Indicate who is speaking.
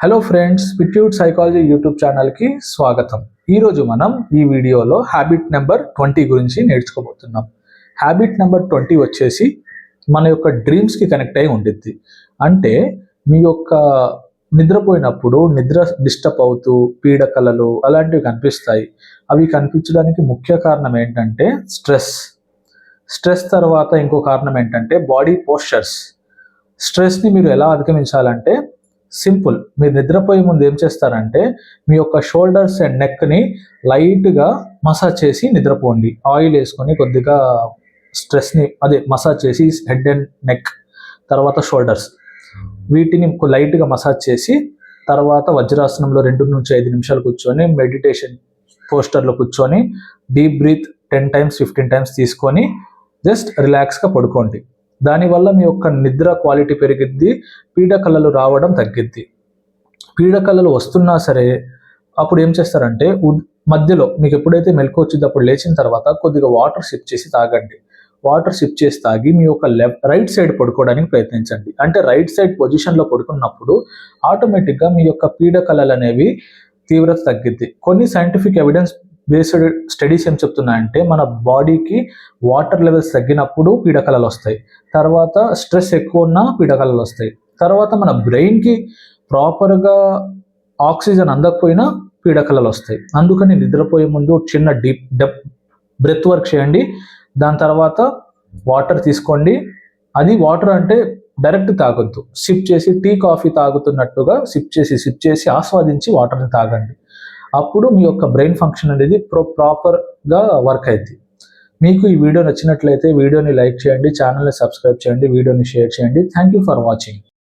Speaker 1: Hello friends, పిట్యూట్ psychology YouTube ఛానల్కి స్వాగతం. ఈరోజు మనం ఈ వీడియోలో హ్యాబిట్ నెంబర్ 20 గురించి నేర్చుకోబోతున్నాం. హ్యాబిట్ నెంబర్ 20 వచ్చేసి మన యొక్క డ్రీమ్స్కి కనెక్ట్ అయి ఉండిద్ది. అంటే మీ యొక్క నిద్రపోయినప్పుడు నిద్ర డిస్టర్బ్ అవుతూ పీడకలలు అలాంటివి కనిపిస్తాయి. అవి కనిపించడానికి ముఖ్య కారణం ఏంటంటే స్ట్రెస్ తర్వాత ఇంకో కారణం ఏంటంటే బాడీ పోస్చర్స్. స్ట్రెస్ని మీరు ఎలా అధిగమించాలంటే సింపుల్. మీరు నిద్రపోయే ముందు ఏం చేస్తారంటే మీ యొక్క షోల్డర్స్ అండ్ నెక్ని లైట్గా మసాజ్ చేసి నిద్రపోండి. ఆయిల్ వేసుకొని కొద్దిగా స్ట్రెస్ని మసాజ్ చేసి హెడ్ అండ్ నెక్ తర్వాత షోల్డర్స్ వీటిని లైట్గా మసాజ్ చేసి తర్వాత వజ్రాసనంలో 2 నుంచి 5 నిమిషాలు కూర్చొని మెడిటేషన్ పోస్టర్లో కూర్చొని డీప్ బ్రీత్ 10 times 15 times తీసుకొని జస్ట్ రిలాక్స్గా పడుకోండి. దానివల్ల మీ యొక్క నిద్ర క్వాలిటీ పెరిగిద్ది, పీడకలలు రావడం తగ్గిద్ది. పీడకలలు వస్తున్నా సరే అప్పుడు ఏం చేస్తారంటే మధ్యలో మీకు ఎప్పుడైతే మెలకు వచ్చిందో అప్పుడు లేచిన తర్వాత కొద్దిగా వాటర్ సిప్ చేసి తాగండి. వాటర్ సిప్ చేసి తాగి మీ యొక్క రైట్ సైడ్ పడుకోవడానికి ప్రయత్నించండి. అంటే రైట్ సైడ్ పొజిషన్లో పడుకున్నప్పుడు ఆటోమేటిక్గా మీ యొక్క పీడకలలు అనేవి తీవ్రత తగ్గిద్ది. కొన్ని సైంటిఫిక్ ఎవిడెన్స్ బేస్డ్ స్టడీస్ ఏం చెప్తున్నాయంటే మన బాడీకి వాటర్ లెవెల్స్ తగ్గినప్పుడు పీడకలలు వస్తాయి, తర్వాత స్ట్రెస్ ఎక్కువ ఉన్నా పీడకలలు వస్తాయి, తర్వాత మన బ్రెయిన్కి ప్రాపర్గా ఆక్సిజన్ అందకపోయినా పీడకలలు వస్తాయి. అందుకని నిద్రపోయే ముందు చిన్న డెప్ బ్రెత్ వర్క్ చేయండి. దాని తర్వాత వాటర్ తీసుకోండి. అది వాటర్ అంటే డైరెక్ట్ తాగొద్దు, సిప్ చేసి టీ కాఫీ తాగుతున్నట్టుగా సిప్ చేసి ఆస్వాదించి వాటర్ని తాగండి. అప్పుడు మీ యొక్క బ్రెయిన్ ఫంక్షన్ అనేది ప్రాపర్గా వర్క్ అవుతుంది. మీకు ఈ వీడియో నచ్చినట్లయితే వీడియోని లైక్ చేయండి, ఛానల్ని సబ్స్క్రైబ్ చేయండి, వీడియోని షేర్ చేయండి. Thank you for watching.